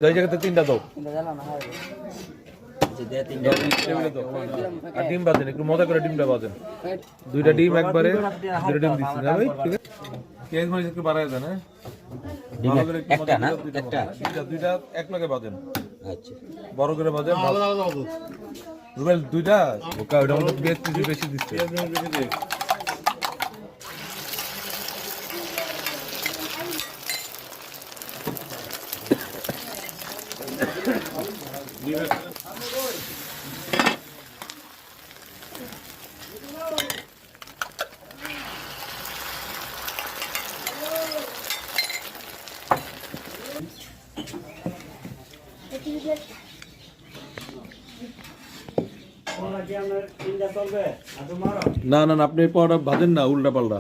এই জায়গাতে তিনটা দাও আর ডিম বাজেন একটু মজা করে ডিমটা বাজেন দুইটা ডিম একবারে দুইটা ডিম দিচ্ছি না ভাই ঠিক আছে পেঁয়াজ মরিচ একটু বাড়ায় দেন হ্যাঁ ভালো করে একটু একটা না একটা দুইটা এক লগে বাজেন আচ্ছা বড় করে বাজেন রুবেল দুইটা ওটা ওটা মধ্যে পেঁয়াজ কিছু বেশি দিচ্ছে না না আপনি পরোটা ভাজেন না উল্টা পাল্টা